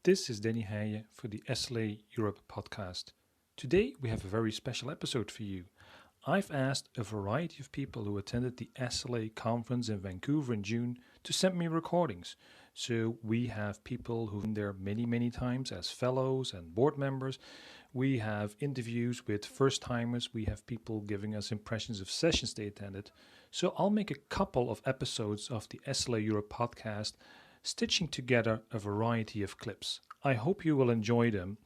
This is Danny Heye for the SLA Europe podcast. Today we have a very special episode for you. I've asked a variety of people who attended the SLA Conference in Vancouver in June to send me recordings. So we have people who've been there many times as fellows and board members. We have interviews with first-timers. We have people giving us impressions of sessions they attended. So I'll make a couple of episodes of the SLA Europe podcast, stitching together a variety of clips. I hope you will enjoy them.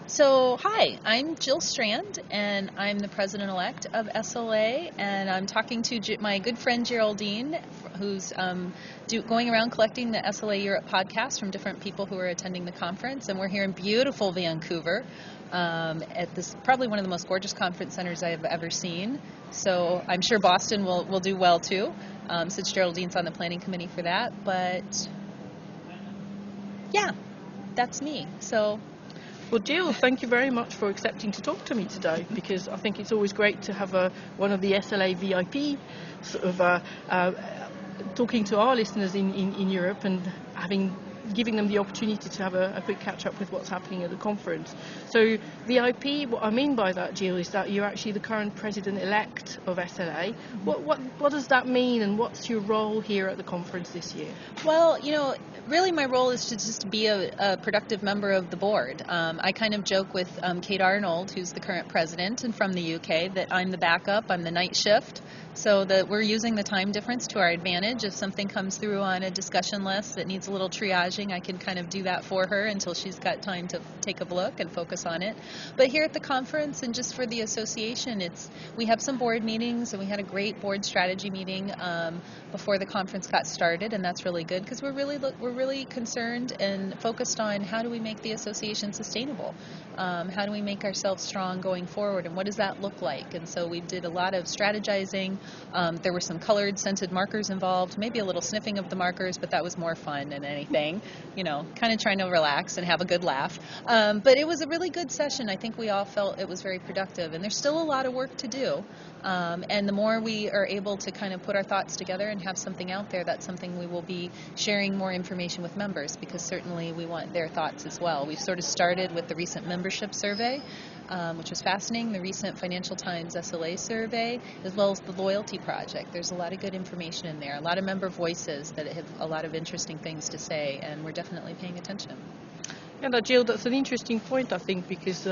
So, hi, I'm Jill Strand, and I'm the president-elect of SLA, and I'm talking to my good friend Geraldine, who's going around collecting the SLA Europe podcast from different people who are attending the conference, and we're here in beautiful Vancouver at this probably one of the most gorgeous conference centers I have ever seen. So I'm sure Boston will do well too, since Geraldine's on the planning committee for that. But yeah, that's me. So. Well, Jill, thank you very much for accepting to talk to me today, because I think it's always great to have one of the SLA VIP sort of talking to our listeners in Europe and giving them the opportunity to have a quick catch up with what's happening at the conference. So VIP, what I mean by that, Jill, is that you're actually the current president-elect of SLA. What does that mean, and what's your role here at the conference this year? Well, really my role is to just be a productive member of the board. I kind of joke with Kate Arnold, who's the current president and from the UK, that I'm the backup, I'm the night shift, so that we're using the time difference to our advantage. If something comes through on a discussion list that needs a little triaging, I can kind of do that for her until she's got time to take a look and focus on it. But here at the conference and just for the association, we have some board meetings, and we had a great board strategy meeting before the conference got started, and that's really good because we're really concerned and focused on how do we make the association sustainable. How do we make ourselves strong going forward, and what does that look like? And so we did a lot of strategizing. There were some colored scented markers involved, maybe a little sniffing of the markers, but that was more fun than anything, kind of trying to relax and have a good laugh. But it was a really good session. I think we all felt it was very productive, and there's still a lot of work to do. And the more we are able to kind of put our thoughts together and have something out there, that's something we will be sharing more information with members, because certainly we want their thoughts as well. We've sort of started with the recent membership survey, which was fascinating, the recent Financial Times SLA survey, as well as the loyalty project. There's a lot of good information in there, a lot of member voices that have a lot of interesting things to say, and we're definitely paying attention. And Jill, that's an interesting point, I think, because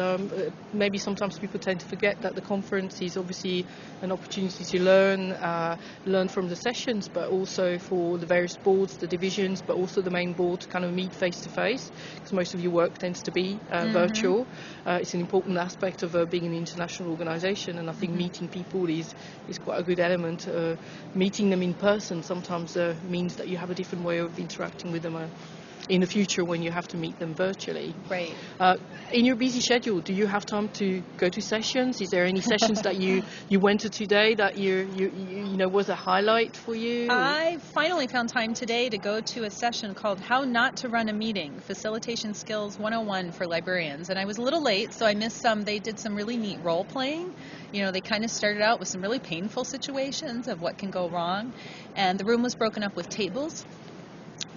maybe sometimes people tend to forget that the conference is obviously an opportunity to learn from the sessions, but also for the various boards, the divisions, but also the main board to kind of meet face to face, because most of your work tends to be virtual. It's an important aspect of being an international organisation, and I think meeting people is quite a good element. Meeting them in person sometimes means that you have a different way of interacting with them in the future when you have to meet them virtually. Right. In your busy schedule, do you have time to go to sessions? Is there any sessions that you went to today that you was a highlight for you? I finally found time today to go to a session called How Not to Run a Meeting, Facilitation Skills 101 for Librarians. And I was a little late, so I missed they did some really neat role playing. They kind of started out with some really painful situations of what can go wrong. And the room was broken up with tables.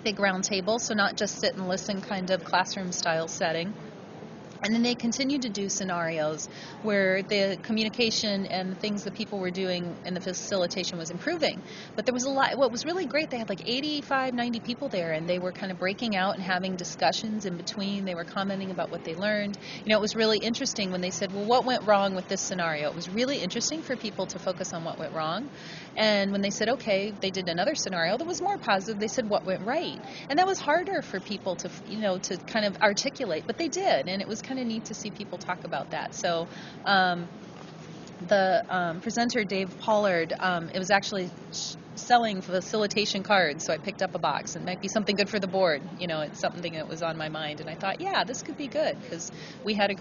Big round table, so not just sit and listen kind of classroom style setting. And then they continued to do scenarios where the communication and the things that people were doing in the facilitation was improving. But there was a lot. What was really great, they had like 85, 90 people there, and they were kind of breaking out and having discussions in between. They were commenting about what they learned. It was really interesting when they said, well, what went wrong with this scenario? It was really interesting for people to focus on what went wrong. And when they said, okay, they did another scenario that was more positive, they said what went right. And that was harder for people to, to kind of articulate, but they did. And it was kind of neat to see people talk about that. So the presenter, Dave Pollard, it was actually selling facilitation cards, so I picked up a box. It might be something good for the board. It's something that was on my mind, and I thought, yeah, this could be good, because we had a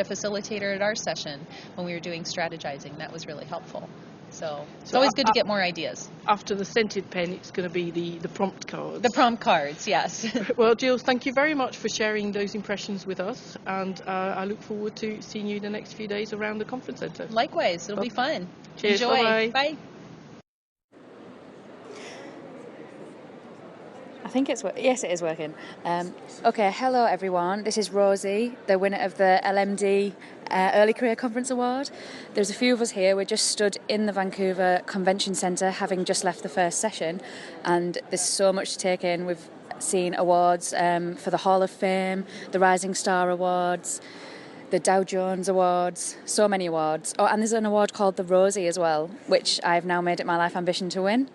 facilitator at our session when we were doing strategizing. That was really helpful. So it's always good to get more ideas. After the scented pen, it's going to be the prompt cards. The prompt cards, yes. Well, Jill, thank you very much for sharing those impressions with us, and I look forward to seeing you the next few days around the conference centre. Likewise, it'll be fun. Cheers. Enjoy. Bye-bye. Bye. Yes, it is working. Okay, hello everyone. This is Rosie, the winner of the LMD Early Career Conference Award. There's a few of us here. We're just stood in the Vancouver Convention Centre, having just left the first session, and there's so much to take in. We've seen awards for the Hall of Fame, the Rising Star Awards, the Dow Jones Awards, so many awards. Oh, and there's an award called the Rosie as well, which I've now made it my life ambition to win.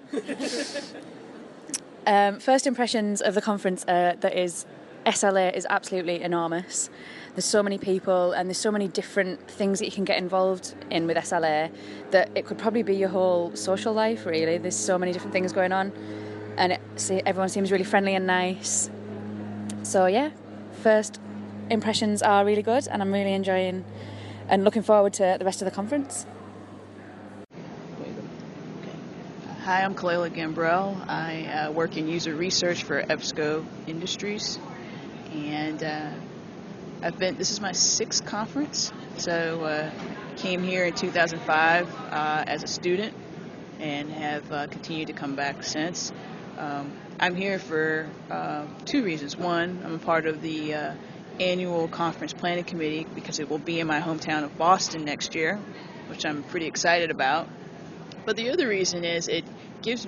First impressions of the conference SLA is absolutely enormous. There's so many people and there's so many different things that you can get involved in with SLA that it could probably be your whole social life, really. There's so many different things going on, and everyone seems really friendly and nice. So yeah, first impressions are really good, and I'm really enjoying and looking forward to the rest of the conference. Hi, I'm Khalilah Gambrell. I work in user research for EBSCO Industries, and this is my 6th conference. So came here in 2005 as a student and have continued to come back since. I'm here for 2 reasons. One, I'm a part of the annual conference planning committee because it will be in my hometown of Boston next year, which I'm pretty excited about. But the other reason is it gives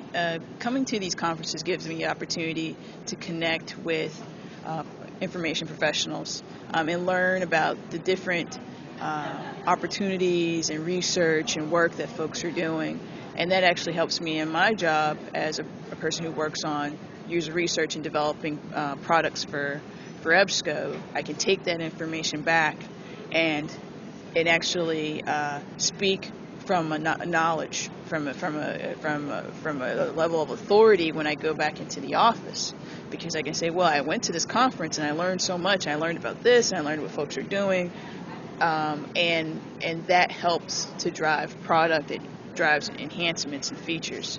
coming to these conferences gives me the opportunity to connect with information professionals and learn about the different opportunities and research and work that folks are doing. And that actually helps me in my job as a person who works on user research and developing products for EBSCO. I can take that information back and actually speak from a knowledge, from a level of authority when I go back into the office, because I can say, well, I went to this conference and I learned so much. I learned about this, and I learned what folks are doing, and that helps to drive product. It drives enhancements and features.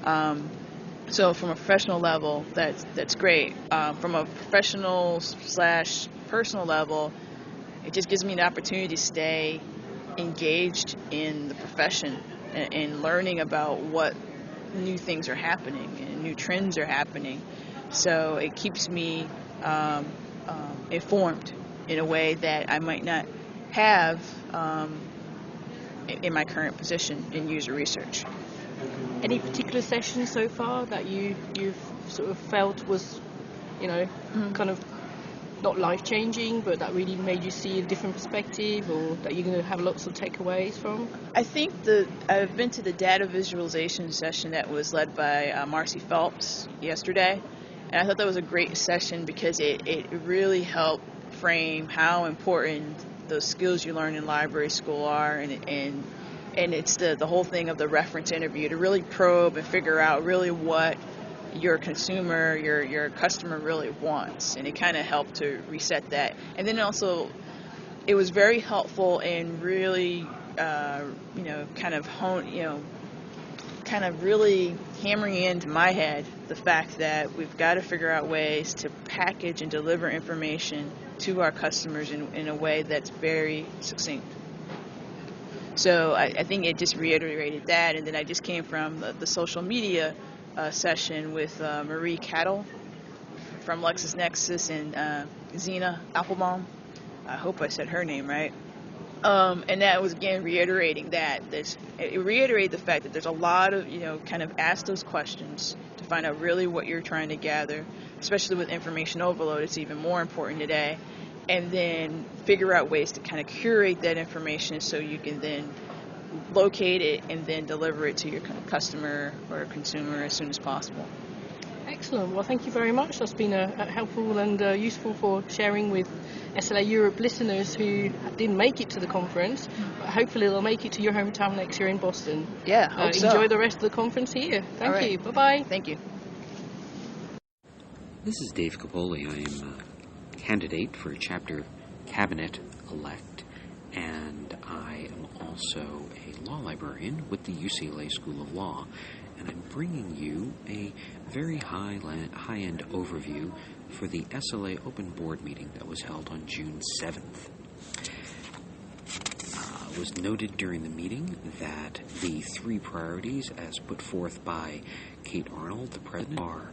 So from a professional level, that's great. From a professional / personal level, it just gives me an opportunity to stay engaged in the profession and learning about what new things are happening and new trends are happening. So it keeps me informed in a way that I might not have in my current position in user research. Any particular session so far that you've sort of felt was, kind of not life-changing, but that really made you see a different perspective, or that you're going to have lots of takeaways from? I think I've been to the data visualization session that was led by Marcy Phelps yesterday, and I thought that was a great session because it really helped frame how important those skills you learn in library school are, and it's the whole thing of the reference interview to really probe and figure out really what your consumer, your customer really wants, and it kind of helped to reset that. And then also, it was very helpful in really, kind of really hammering into my head the fact that we've got to figure out ways to package and deliver information to our customers in a way that's very succinct. So I think it just reiterated that, and then I just came from the social media session with Marie Cattle from LexisNexis and Zena Applebaum. I hope I said her name right. And that was, again, reiterating that. It reiterated the fact that there's a lot of, kind of ask those questions to find out really what you're trying to gather, especially with information overload. It's even more important today. And then figure out ways to kind of curate that information so you can then locate it and then deliver it to your customer or consumer as soon as possible. Excellent. Well, thank you very much. That's been helpful and useful for sharing with SLA Europe listeners who didn't make it to the conference. But hopefully they'll make it to your hometown next year in Boston. Yeah, hope so. Enjoy the rest of the conference here. Thank you. Bye-bye. Thank you. This is Dave Cappoli. I am a candidate for Chapter Cabinet-elect, and I am also a law librarian with the UCLA School of Law, and I'm bringing you a very high-end overview for the SLA Open Board meeting that was held on June 7th. It was noted during the meeting that the 3 priorities as put forth by Kate Arnold, the president, are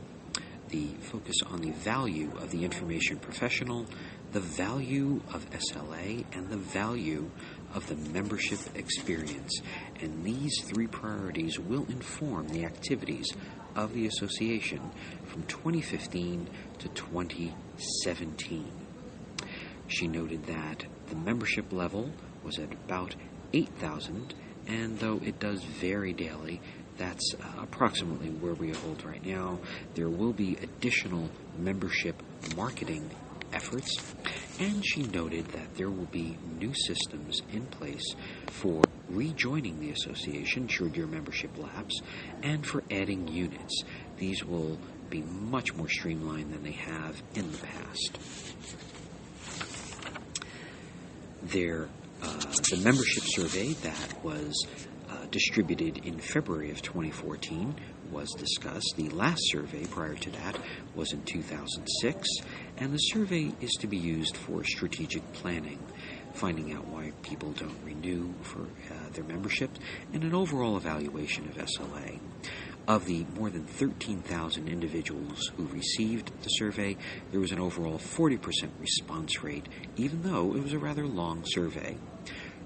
the focus on the value of the information professional, the value of SLA, and the value of the membership experience. And these three priorities will inform the activities of the association from 2015 to 2017. She noted that the membership level was at about 8,000, and though it does vary daily, that's approximately where we hold right now. There will be additional membership marketing efforts, and she noted that there will be new systems in place for rejoining the association should your membership lapse, and for adding units. These will be much more streamlined than they have in the past. The membership survey that was distributed in February of 2014 was discussed. The last survey prior to that was in 2006, and the survey is to be used for strategic planning, finding out why people don't renew for their membership, and an overall evaluation of SLA. Of the more than 13,000 individuals who received the survey, there was an overall 40% response rate, even though it was a rather long survey.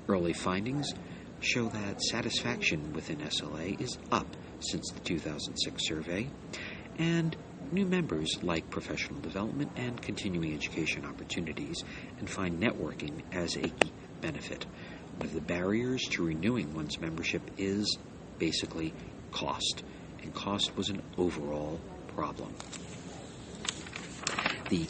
Early findings show that satisfaction within SLA is up since the 2006 survey, and new members like professional development and continuing education opportunities and find networking as a key benefit. One of the barriers to renewing one's membership is basically cost, and cost was an overall problem. The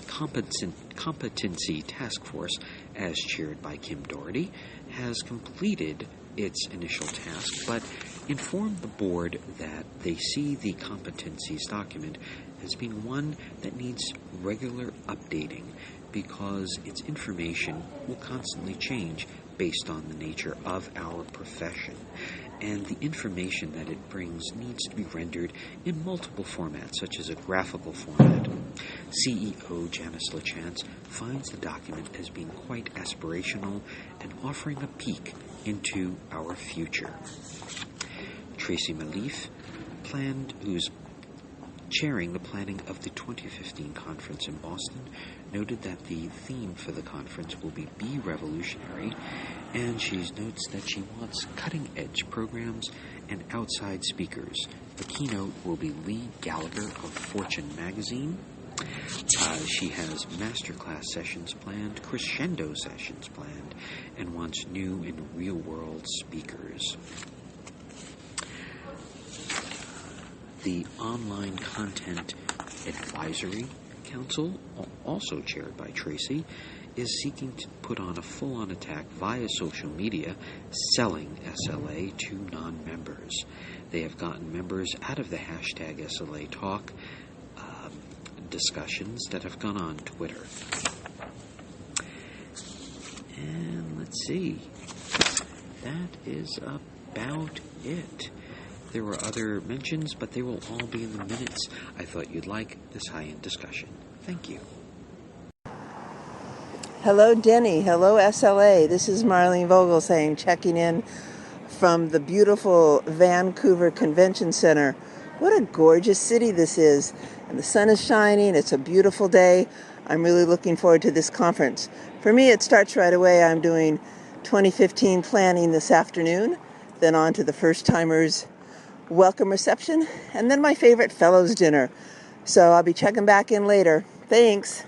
Competency Task Force, as chaired by Kim Doherty, has completed its initial task, but informed the board that they see the competencies document as being one that needs regular updating because its information will constantly change based on the nature of our profession, and the information that it brings needs to be rendered in multiple formats, such as a graphical format. CEO Janice LaChance finds the document as being quite aspirational and offering a peek into our future. Tracy Malif, who's chairing the planning of the 2015 conference in Boston, noted that the theme for the conference will be Revolutionary, and she notes that she wants cutting-edge programs and outside speakers. The keynote will be Lee Gallagher of Fortune magazine. She has masterclass sessions planned, crescendo sessions planned, and wants new and real-world speakers. The Online Content Advisory Council, also chaired by Tracy, is seeking to put on a full-on attack via social media, selling SLA to non-members. They have gotten members out of the hashtag SLA Talk discussions that have gone on Twitter. And let's see, that is about it. There were other mentions, but they will all be in the minutes. I thought you'd like this high-end discussion. Thank you. Hello, Denny. Hello, SLA. This is Marlene Vogelsang checking in from the beautiful Vancouver Convention Center. What a gorgeous city this is. And the sun is shining. It's a beautiful day. I'm really looking forward to this conference. For me, it starts right away. I'm doing 2015 planning this afternoon, then on to the first-timers welcome reception, and then my favorite fellows dinner. So I'll be checking back in later. Thanks.